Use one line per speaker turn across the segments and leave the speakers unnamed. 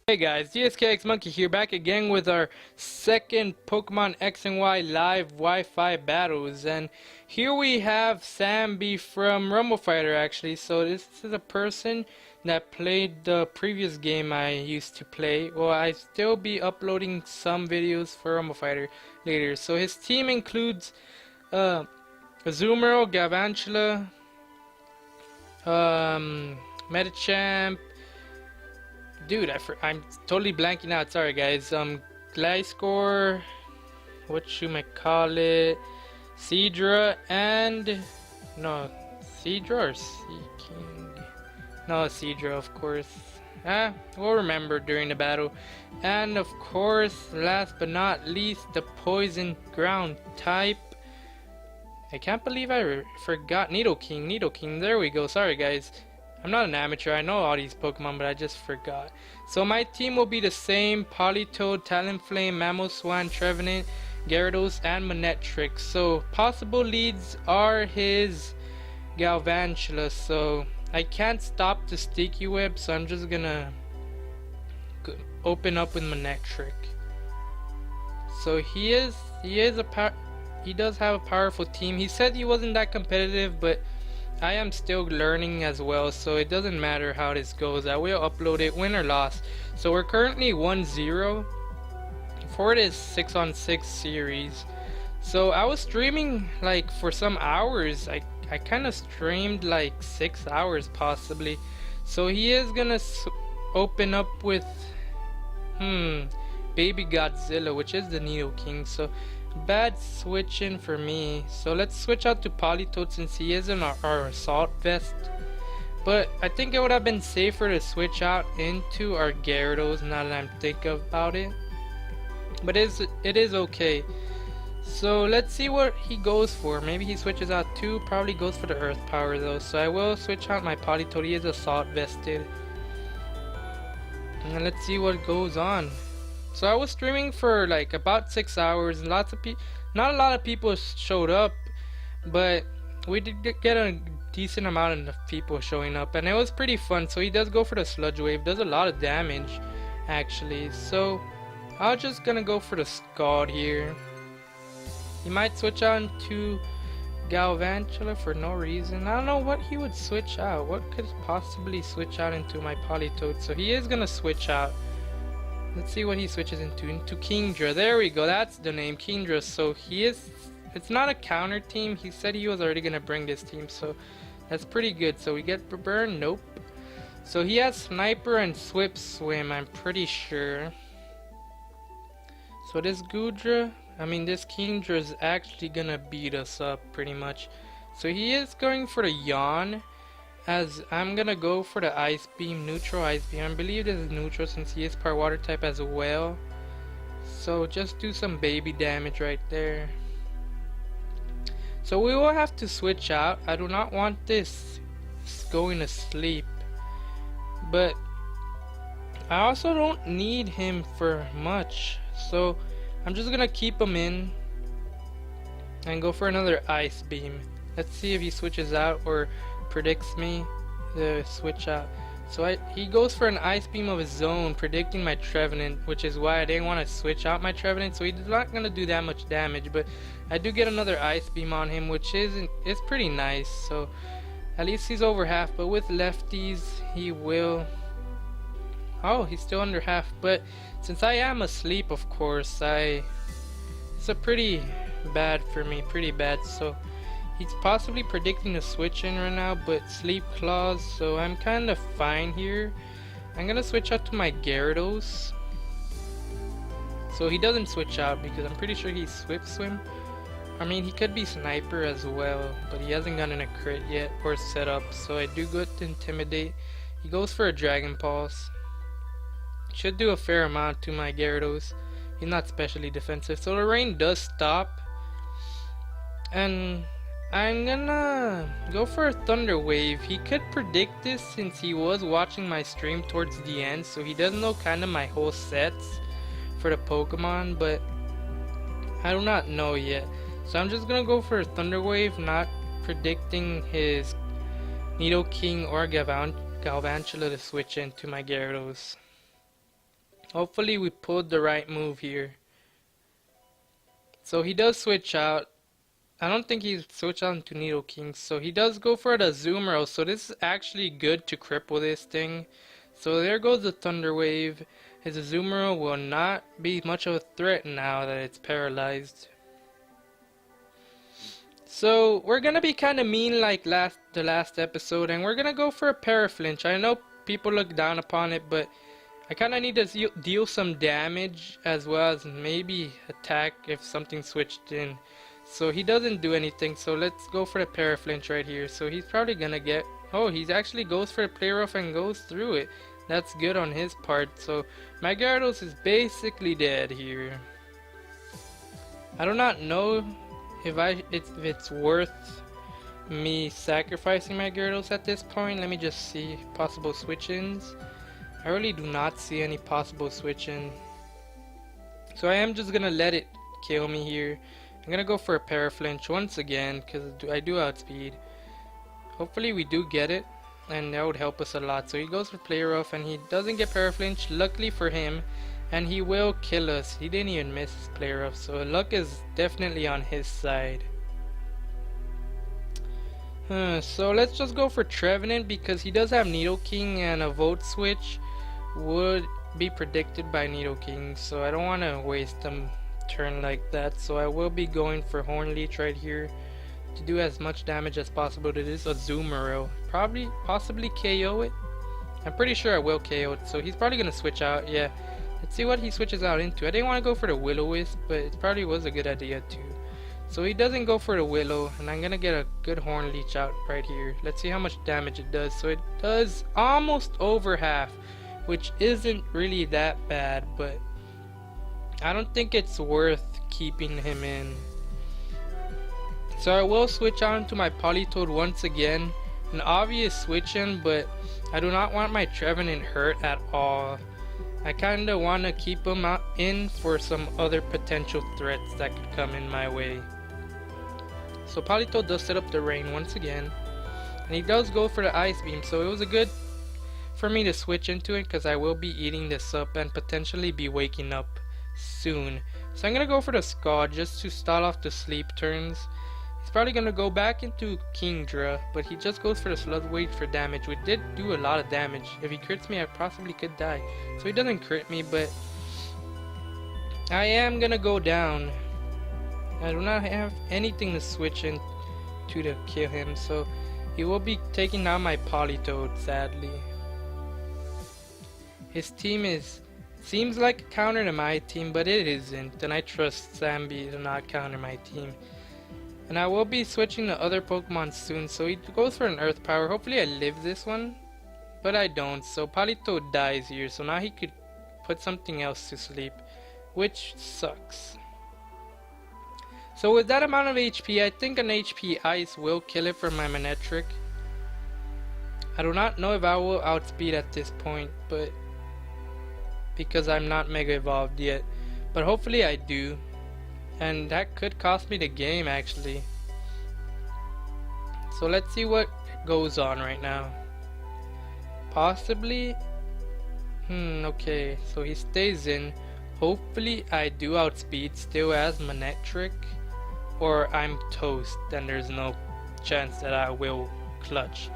Hey guys, DSKxMonkey here, back again with our second Pokemon X and Y live Wi-Fi battles, and here we have Samby from Rumble Fighter actually. So this is a person that played the previous game I used to play. Well, I still be uploading some videos for Rumble Fighter later. So his team includes Azumarill, Galvantula, Metachamp. Dude, I'm totally blanking out. Sorry, guys. Gliscor, whatchamacallit, Seadra, and Seadra or Seaking? No, Seadra, of course. We'll remember during the battle. And of course, last but not least, the poison ground type. I can't believe I forgot Nidoking. Nidoking, there we go. Sorry, guys. I'm not an amateur, I know all these Pokemon, but I just forgot. So my team will be the same: Politoed, Talonflame, Mamoswine, Trevenant, Gyarados, and Manectric. So possible leads are his Galvantula, so I can't stop the Sticky Web, so I'm just gonna open up with Manectric. So he does have a powerful team. He said he wasn't that competitive, but I am still learning as well, so it doesn't matter how this goes. I will upload it, win or loss. So we're currently 1-0 for this 6-on-6 series. So I was streaming like for some hours. I kind of streamed like 6 hours possibly. So he is gonna open up with Baby Godzilla, which is the Nidoking. So bad switching for me. So let's switch out to Politoed since he is in our assault vest. But I think it would have been safer to switch out into our Gyarados now that I'm thinking about it. But it is okay. So let's see what he goes for. Maybe he switches out too. Probably goes for the Earth Power though. So I will switch out my Politoed. He is assault vested. And let's see what goes on. So I was streaming for like about 6 hours, and not a lot of people showed up, but we did get a decent amount of people showing up, and it was pretty fun. So he does go for the Sludge Wave, does a lot of damage actually. So I'm just gonna go for the Scald here. He might switch out into Galvantula for no reason. I don't know what he would switch out. What could possibly switch out into my Politoed? So he is gonna switch out. Let's see what he switches into Kingdra. There we go, that's the name, Kingdra. So it's not a counter team. He said he was already gonna bring this team, so that's pretty good. So we get Burn, nope. So he has Sniper and Swift Swim, I'm pretty sure. So this Kingdra is actually gonna beat us up pretty much. So he is going for the Yawn, as I'm gonna go for the Ice Beam, neutral Ice Beam. I believe this is neutral since he is part water type as well. So just do some baby damage right there. So we will have to switch out. I do not want this going to sleep, but I also don't need him for much. So I'm just gonna keep him in and go for another Ice Beam. Let's see if he switches out or predicts me to switch out. So he goes for an Ice Beam of his own, predicting my Trevenant, which is why I didn't want to switch out my Trevenant. So he's not going to do that much damage, but I do get another Ice Beam on him, which is pretty nice. So at least he's over half, but with lefties he will... Oh, he's still under half, but since I am asleep, of course, it's a pretty bad for me, pretty bad. So he's possibly predicting a switch in right now, but Sleep Claws, so I'm kind of fine here. I'm gonna switch out to my Gyarados. So he doesn't switch out because I'm pretty sure he's Swift Swim. I mean, he could be Sniper as well, but he hasn't gotten a crit yet or setup. So I do go to Intimidate. He goes for a Dragon Pulse. Should do a fair amount to my Gyarados. He's not specially defensive, so the rain does stop. And I'm gonna go for a Thunder Wave. He could predict this since he was watching my stream towards the end, so he does know kind of my whole sets for the Pokemon, but I do not know yet. So I'm just gonna go for a Thunder Wave, not predicting his Nidoking or Galvantula to switch into my Gyarados. Hopefully we pulled the right move here. So he does switch out. I don't think he switched out into Nidoking. So he does go for the Azumarill. So this is actually good to cripple this thing. So there goes the Thunder Wave. His Azumarill will not be much of a threat now that it's paralyzed. So we're gonna be kind of mean like the last episode, and we're gonna go for a Paraflinch. I know people look down upon it, but I kind of need to deal some damage as well as maybe attack if something switched in. So he doesn't do anything, so let's go for the Paraflinch right here. So he's probably gonna get... Oh, he actually goes for the Play Rough and goes through it. That's good on his part. So my Gyarados is basically dead here. I do not know if it's worth me sacrificing my Gyarados at this point. Let me just see possible switch-ins. I really do not see any possible switch-in. So I am just gonna let it kill me here. I'm gonna go for a Paraflinch once again because I do outspeed. Hopefully we do get it, and that would help us a lot. So he goes for Play Rough and he doesn't get Paraflinch, luckily for him, and he will kill us. He didn't even miss his Play Rough, so luck is definitely on his side. So let's just go for Trevenant because he does have Nidoking, and a Volt Switch would be predicted by Nidoking, so I don't want to waste a turn like that. So I will be going for Horn Leech right here to do as much damage as possible to this Azumarill. Possibly KO it. I'm pretty sure I will KO it, so he's probably going to switch out. Yeah, let's see what he switches out into. I didn't want to go for the Will-O-Wisp, but it probably was a good idea too. So he doesn't go for the Willow, and I'm gonna get a good Horn Leech out right here. Let's see how much damage it does. So it does almost over half, which isn't really that bad, but I don't think it's worth keeping him in. So I will switch out into my Politoed once again. An obvious switch in, but I do not want my Trevenant hurt at all. I kinda wanna keep him in for some other potential threats that could come in my way. So Politoed does set up the rain once again, and he does go for the Ice Beam, so it was a good for me to switch into it because I will be eating this up and potentially be waking up soon. So I'm gonna go for the Scald just to start off the sleep turns. He's probably gonna go back into Kingdra, but he just goes for the Sludge Wave for damage, which did do a lot of damage. If he crits me, I possibly could die. So he doesn't crit me, but I am gonna go down. I do not have anything to switch in to kill him, so he will be taking down my Politoed, sadly. His team seems like a counter to my team, but it isn't, and I trust Zambi to not counter my team. And I will be switching to other Pokemon soon, so he goes for an Earth Power. Hopefully I live this one, but I don't, so Politoed dies here, so now he could put something else to sleep, which sucks. So with that amount of HP, I think an HP Ice will kill it for my Manectric. I do not know if I will outspeed at this point, but because I'm not Mega Evolved yet, but hopefully I do, and that could cost me the game actually. So let's see what goes on right now. Possibly, okay, so he stays in. Hopefully I do outspeed still as Manectric, or I'm toast and there's no chance that I will clutch.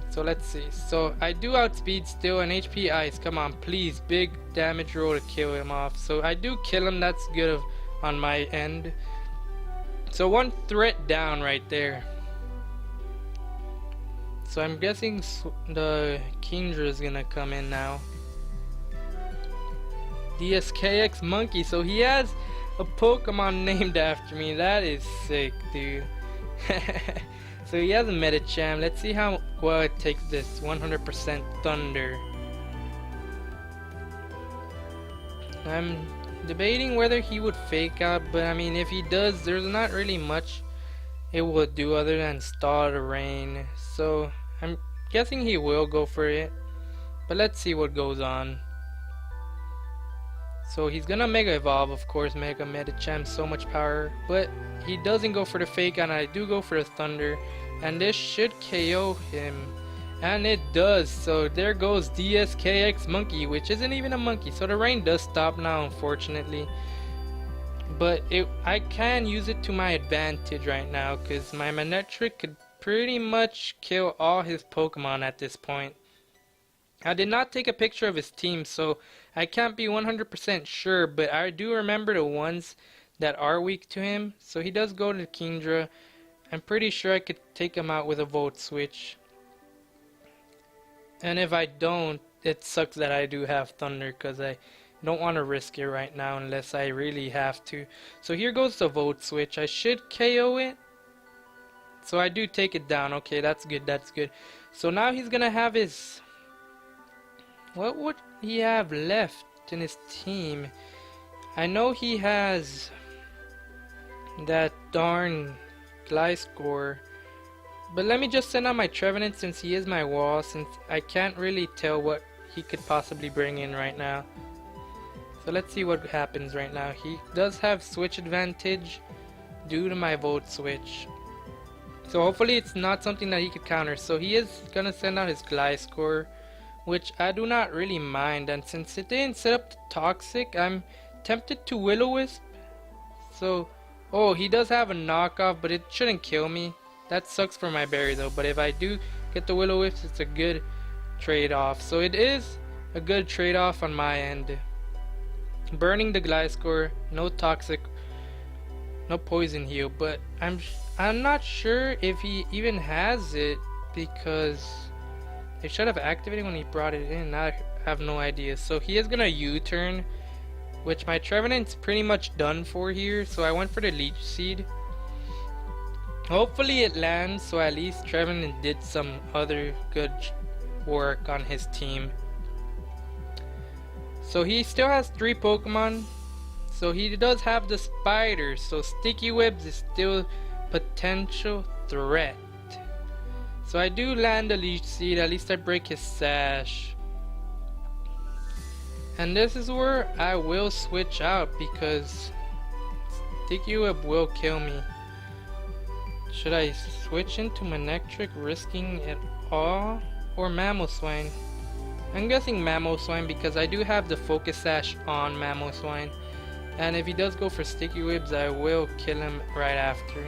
So let's see. So I do outspeed still, and HP Ice, come on please, big damage roll to kill him off. So I do kill him, that's good on my end. So one threat down right there. So I'm guessing the Kingdra is gonna come in now. DSKxMonkey, so he has a Pokemon named after me. That is sick, dude. So he has a Medicham. Let's see how well it takes this 100% Thunder. I'm debating whether he would fake out, but I mean if he does, there's not really much it will do other than stall the rain. So I'm guessing he will go for it, but let's see what goes on. So he's gonna Mega Evolve, of course, Mega Medicham, so much power, but he doesn't go for the fake, and I do go for the Thunder, and this should KO him. And it does. So there goes DSKxMonkey, which isn't even a monkey. So the rain does stop now, unfortunately. But I can use it to my advantage right now, because my Manectric could pretty much kill all his Pokemon at this point. I did not take a picture of his team, so I can't be 100% sure, but I do remember the ones that are weak to him. So he does go to Kingdra. I'm pretty sure I could take him out with a Volt Switch. And if I don't, it sucks that I do have Thunder, because I don't want to risk it right now unless I really have to. So here goes the Volt Switch. I should KO it. So I do take it down. Okay, that's good, that's good. So now he's gonna have his... What would he have left in his team? I know he has that darn Gliscor. But let me just send out my Trevenant since he is my wall, since I can't really tell what he could possibly bring in right now. So let's see what happens right now. He does have switch advantage due to my Volt Switch. So hopefully it's not something that he could counter. So he is gonna send out his Gliscor, which I do not really mind, and since it didn't set up the Toxic, I'm tempted to Will-O-Wisp. So, oh, he does have a knockoff, but it shouldn't kill me. That sucks for my berry though, but if I do get the Will-O-Wisp, it's a good trade-off. So it is a good trade-off on my end. Burning the Gliscor, no Toxic, no Poison Heal, but I'm not sure if he even has it, because it should have activated when he brought it in. I have no idea. So he is gonna U-turn, which my Trevenant's pretty much done for here. So I went for the Leech Seed. Hopefully it lands, so at least Trevenant did some other good work on his team. So he still has 3 Pokemon. So he does have the Spider. So Sticky Webs is still potential threat. So I do land the Leech Seed, at least I break his Sash. And this is where I will switch out, because Sticky Web will kill me. Should I switch into Manectric, risking it all? Or Mamoswine? I'm guessing Mamoswine, because I do have the Focus Sash on Mamoswine. And if he does go for Sticky Webs, I will kill him right after.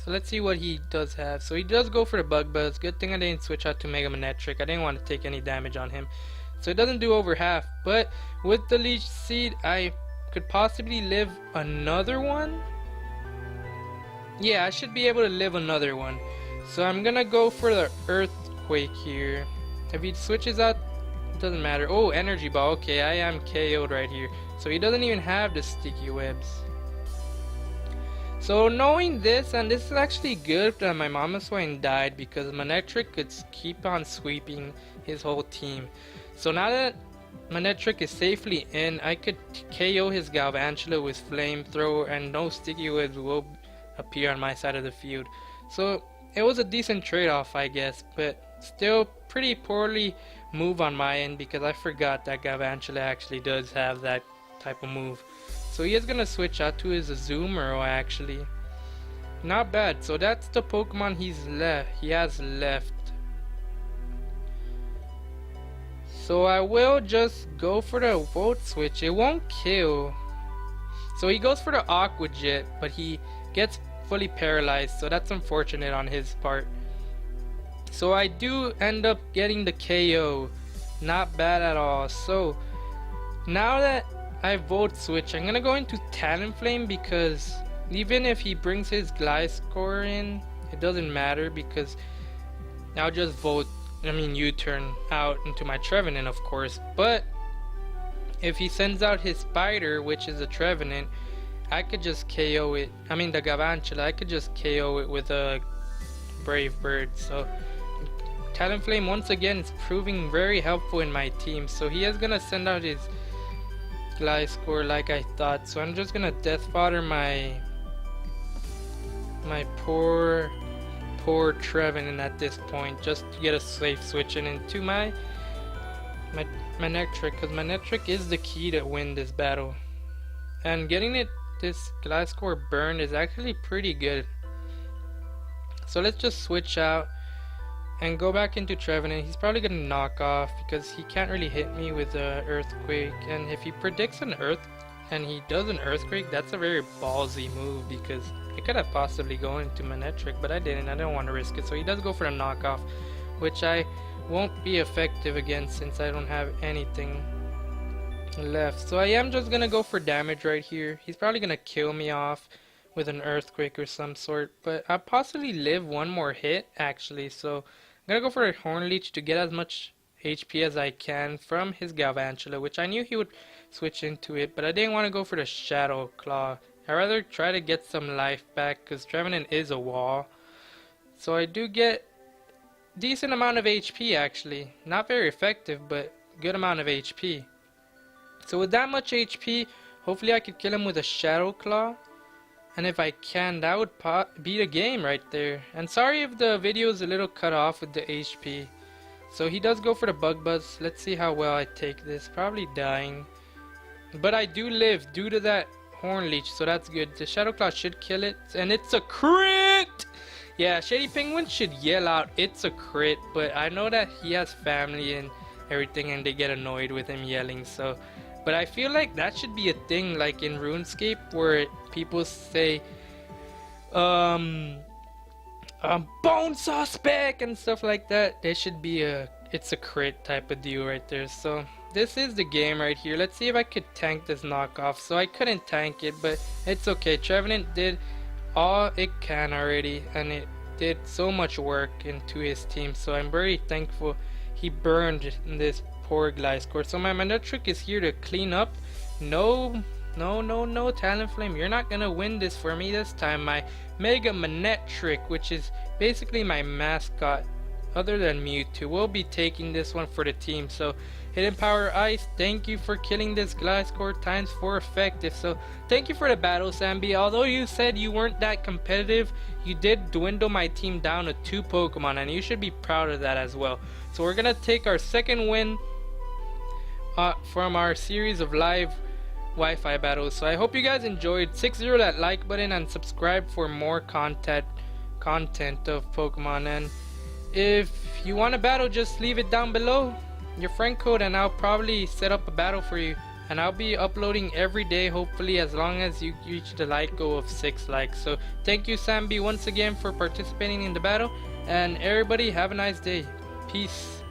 So let's see what he does have. So he does go for the Bug Buzz. Good thing I didn't switch out to Mega Manectric. I didn't want to take any damage on him. So it doesn't do over half. But with the Leech Seed, I could possibly live another one. Yeah, I should be able to live another one. So I'm gonna go for the Earthquake here. If he switches out, it doesn't matter. Oh, Energy Ball. Okay, I am KO'd right here. So he doesn't even have the Sticky Webs. So knowing this, and this is actually good that my Mamoswine died, because Manectric could keep on sweeping his whole team. So now that Manectric is safely in, I could KO his Galvantula with Flamethrower, and no Sticky Webs will appear on my side of the field. So it was a decent trade-off, I guess, but still pretty poorly move on my end, because I forgot that Galvantula actually does have that type of move. So he is gonna switch out to his Azumarill actually. Not bad. So that's the Pokemon he has left. So I will just go for the Volt Switch. It won't kill. So he goes for the Aqua Jet, but he gets fully paralyzed, so that's unfortunate on his part. So I do end up getting the KO. Not bad at all. So now that I Volt Switch, I'm gonna go into Talonflame, because even if he brings his Gliscor in, it doesn't matter, because I'll just U-turn out into my Trevenant, of course. But if he sends out his Spider, which is a Trevenant, I could just KO it. The Galvantula, I could just KO it with a Brave Bird. So Talonflame once again is proving very helpful in my team. So he is gonna send out his Gliscor like I thought. So I'm just gonna Death Fodder my poor Trevenant at this point, just to get a safe switching into my Manectric, because Manectric is the key to win this battle. And getting this Gliscor burned is actually pretty good. So let's just switch out and go back into Trevenant. He's probably gonna knock off because he can't really hit me with a Earthquake. And if he predicts an Earth and he does an Earthquake, that's a very ballsy move because I could have possibly gone into Manectric, but I didn't. I didn't want to risk it. So he does go for the knockoff, which I won't be effective against since I don't have anything left. So I am just gonna go for damage right here. He's probably gonna kill me off with an Earthquake or some sort, but I'll possibly live one more hit actually. So I'm gonna go for a Horn Leech to get as much HP as I can from his Galvantula, which I knew he would switch into it, but I didn't want to go for the Shadow Claw. I'd rather try to get some life back because Trevenant is a wall. So I do get decent amount of HP actually. Not very effective, but good amount of HP. So with that much HP, hopefully I could kill him with a Shadow Claw. And if I can, that would beat a game right there. And sorry if the video is a little cut off with the HP. So he does go for the Bug Buzz. Let's see how well I take this. Probably dying. But I do live due to that Horn Leech, so that's good. The Shadow Claw should kill it. And it's a crit! Yeah, Shady Penguin should yell out, it's a crit. But I know that he has family and everything and they get annoyed with him yelling. So, but I feel like that should be a thing like in RuneScape where people say bone suspect and stuff like that. There should be a it's a crit type of deal right there. So this is the game right here. Let's see if I could tank this knockoff. So I couldn't tank it, but it's okay. Trevenant did all it can already, and it did so much work into his team. So I'm very thankful he burned this poor Gliscor. So my Manectric is here to clean up. No, Talonflame, you're not gonna win this for me this time. My Mega Manectric, which is basically my mascot other than Mewtwo, will be taking this one for the team. So Hidden Power Ice, thank you for killing this Gliscor ×4 effective. So thank you for the battle, Sambi. Although you said you weren't that competitive, you did dwindle my team down to 2 Pokemon, and you should be proud of that as well. So we're gonna take our second win from our series of live Wi-Fi battles. So I hope you guys enjoyed. 6-0 that like button and subscribe for more content of Pokemon. And if you want a battle, just leave it down below, your friend code, and I'll probably set up a battle for you. And I'll be uploading every day, hopefully, as long as you reach the like goal of 6 likes. So thank you, Sambi, once again for participating in the battle. And everybody, have a nice day. Peace.